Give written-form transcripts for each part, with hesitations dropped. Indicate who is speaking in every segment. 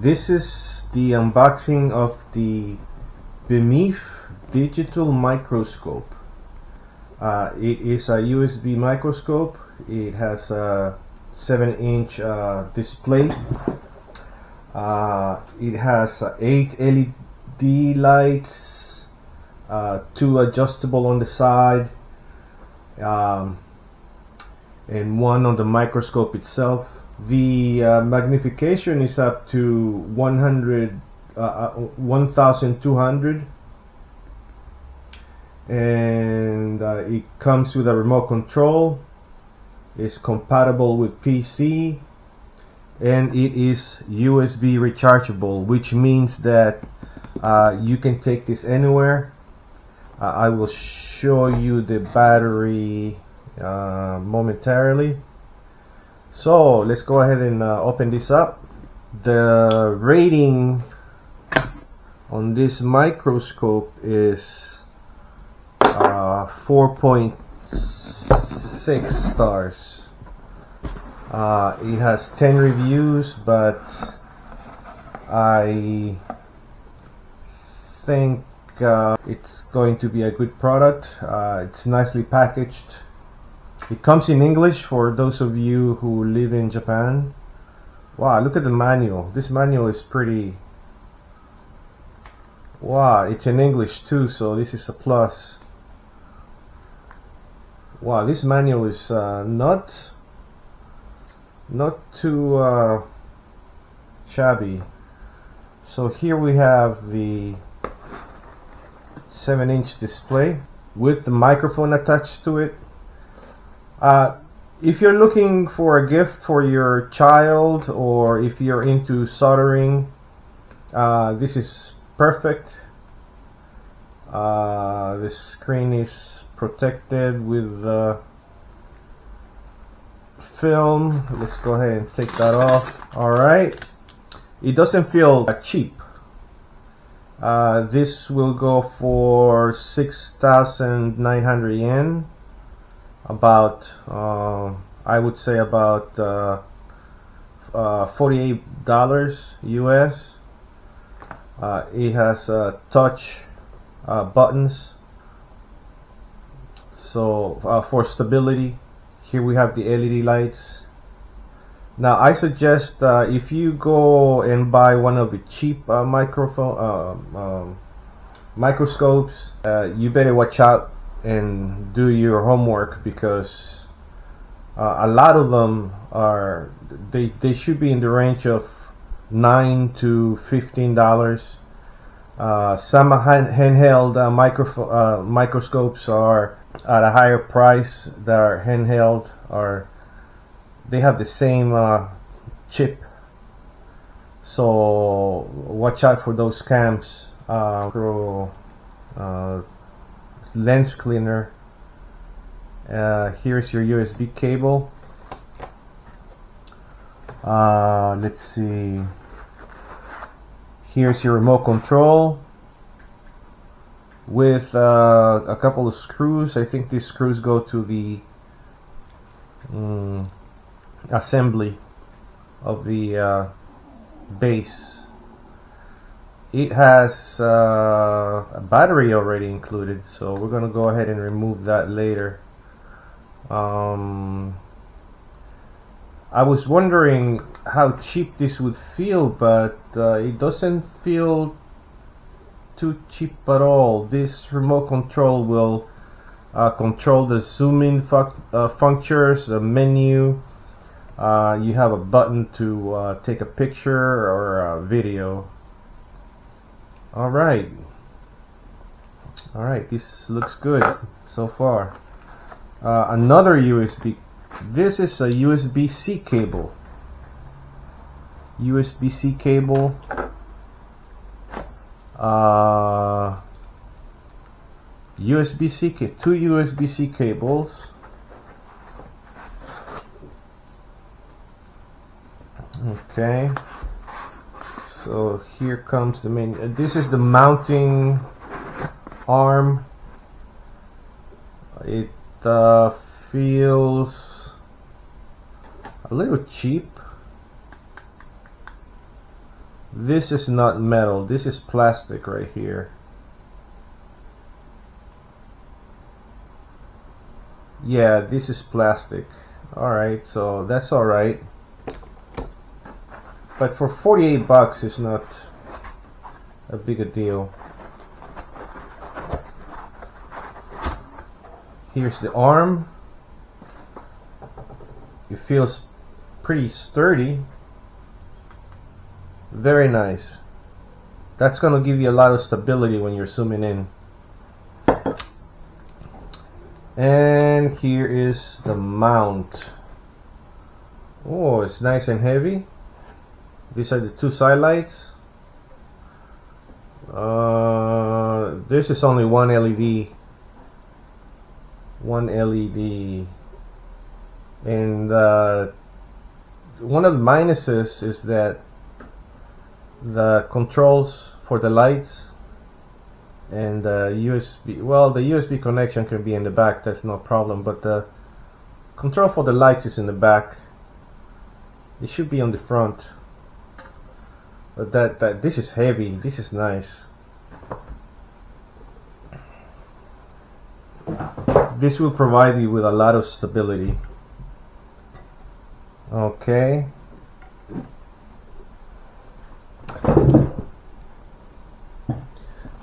Speaker 1: This is the unboxing of the Beimief digital microscope. It is a USB microscope. It has a 7-inch display. It has 8 LED lights, 2 adjustable on the side, and 1 on the microscope itself. The magnification is up to 1200, and it comes with a remote control. It's compatible with PC, and it is USB rechargeable, which means that you can take this anywhere. I will show you the battery momentarily. So let's go ahead and open this up. The rating on this microscope is 4.6 stars. It has 10 reviews, but I think it's going to be a good product. It's nicely packaged. It comes in English for those of you who live in Japan. Wow, look at the manual. This manual is pretty... Wow, it's in English too, so this is a plus. Wow, this manual is not too shabby. So here we have the 7-inch display with the microphone attached to it. If you're looking for a gift for your child, or if you're into soldering, this is perfect. The screen is protected with film. Let's go ahead and take that off. Alright, it doesn't feel cheap. This will go for 6,900 yen, about I would say about $48 US. It has touch buttons, so for stability. Here we have the LED lights. Now I suggest if you go and buy one of the cheap microscopes, you better watch out and do your homework, because a lot of them are they should be in the range of $9 to $15. Some handheld microscopes are at a higher price. That are handheld, or they have the same chip, so watch out for those scams. Lens cleaner. Here's your USB cable. Let's see. Here's your remote control with a couple of screws. I think these screws go to the assembly of the base. It has a battery already included, so we're gonna go ahead and remove that later. I was wondering how cheap this would feel, but it doesn't feel too cheap at all. This remote control will control the zoom in functions, the menu. You have a button to take a picture or a video. Alright, this looks good so far. Another USB. This is a USB-C cable. USB-C cable. USB-C, 2 USB-C cables. Okay. So here comes the main. This is the mounting arm. It feels a little cheap. This is not metal, this is plastic right here. Yeah, this is plastic. Alright, so that's alright. But for 48 bucks it's not a big a deal. Here's the arm. It feels pretty sturdy. Very nice. That's gonna give you a lot of stability when you're zooming in. And here is the mount. Oh, it's nice and heavy. These are the two side lights. This is only one LED. One LED. And one of the minuses is that the controls for the lights and the USB, well, the USB connection can be in the back, that's no problem, but the control for the lights is in the back. It should be on the front. But this is heavy. This is nice. This will provide you with a lot of stability. Okay.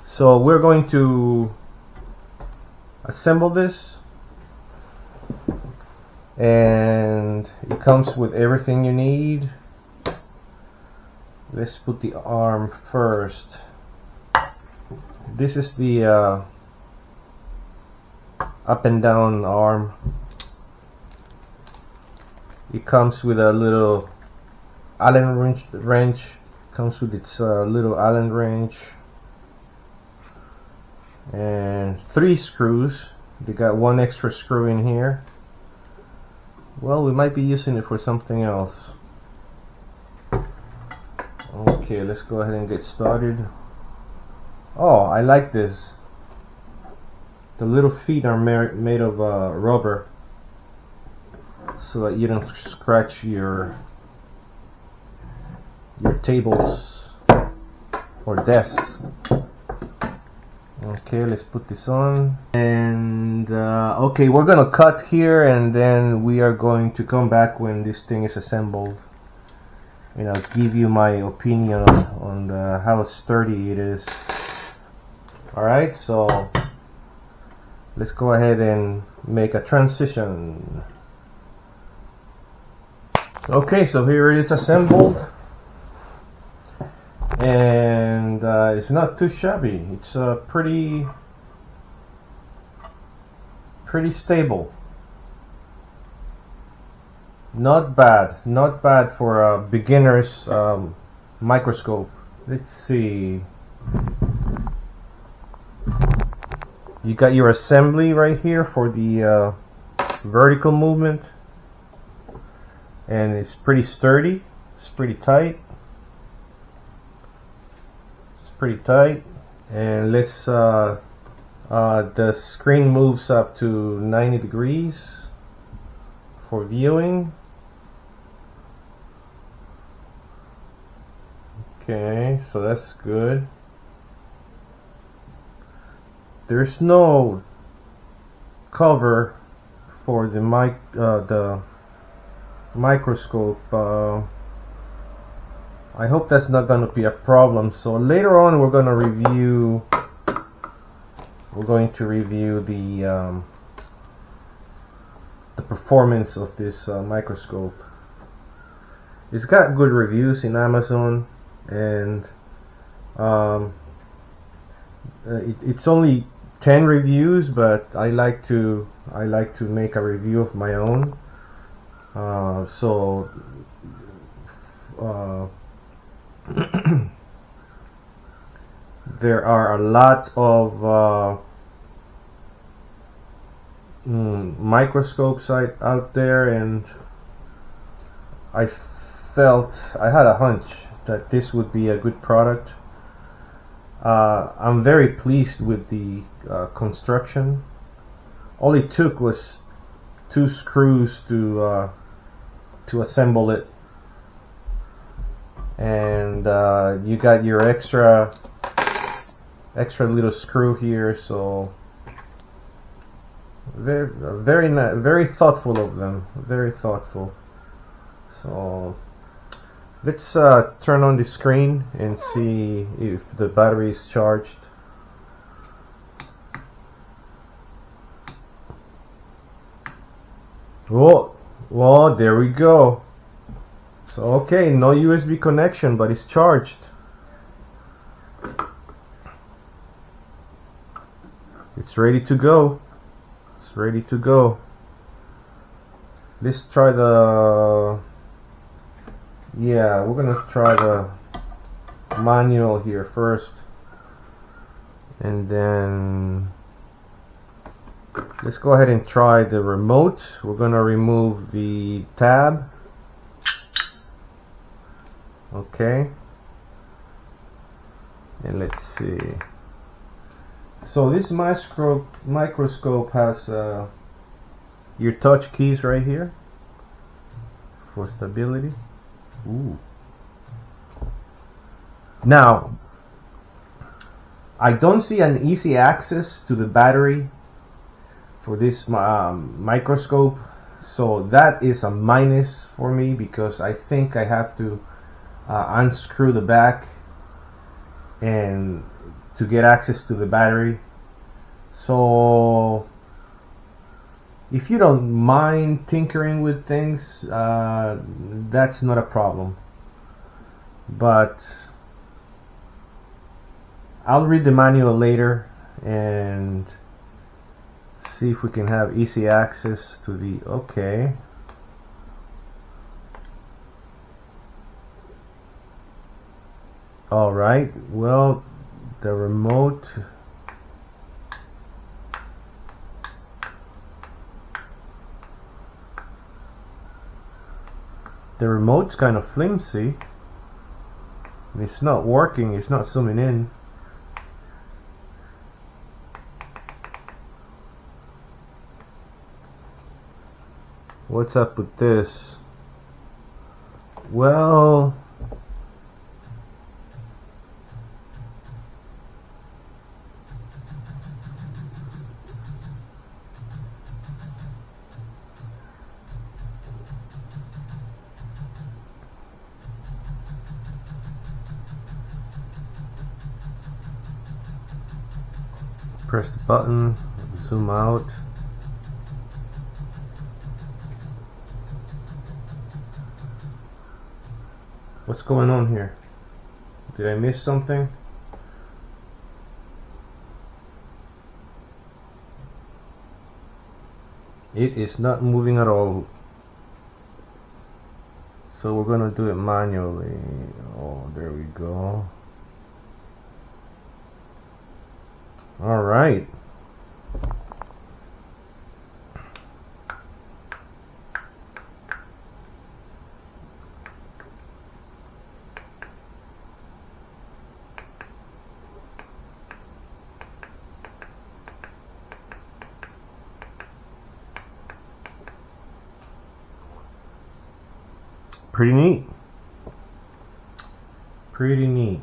Speaker 1: So we're going to assemble this, and it comes with everything you need. Let's put the arm first. This is the up and down arm. It comes with a little Allen wrench. Comes with its little Allen wrench and 3 screws. They got 1 extra screw in here. Well, we might be using it for something else. Okay, let's go ahead and get started. Oh, I like this. The little feet are made of rubber, so that you don't scratch your tables or desks. Okay, let's put this on. And okay, we're gonna cut here, and then we are going to come back when this thing is assembled, and I'll give you my opinion on how sturdy it is. Alright, so let's go ahead and make a transition. Okay, so here it is assembled, and it's not too shabby. It's pretty stable. Not bad for a beginner's microscope. Let's see. You got your assembly right here for the vertical movement, and it's pretty sturdy. It's pretty tight. It's pretty tight. And let's the screen moves up to 90 degrees for viewing. Okay, so that's good. There's no cover for the microscope. I hope that's not going to be a problem. So later on, we're going to review the performance of this microscope. It's got good reviews in Amazon, and it's only 10 reviews, but I like to make a review of my own. There are a lot of microscopes out there, and I had a hunch that this would be a good product. I'm very pleased with the construction. All it took was 2 screws to assemble it, and you got your extra little screw here, so very thoughtful of them, very thoughtful. So let's turn on the screen and see if the battery is charged. Well, there we go. So okay, no USB connection, but it's charged. It's ready to go. It's ready to go. Let's try the... Yeah, we're gonna try the manual here first, and then let's go ahead and try the remote. We're gonna remove the tab. Okay, and let's see. So this microscope has your touch keys right here for stability. Ooh. Now, I don't see an easy access to the battery for this microscope, so that is a minus for me, because I think I have to unscrew the back and to get access to the battery. So if you don't mind tinkering with things, that's not a problem, but I'll read the manual later and see if we can have easy access to the... Okay. Alright, well, the remote... The remote's kind of flimsy. It's not working, it's not zooming in. What's up with this? Well, press the button, zoom out. What's going on here? Did I miss something? It is not moving at all. So we're gonna do it manually. Oh, there we go. All right. Pretty neat. Pretty neat.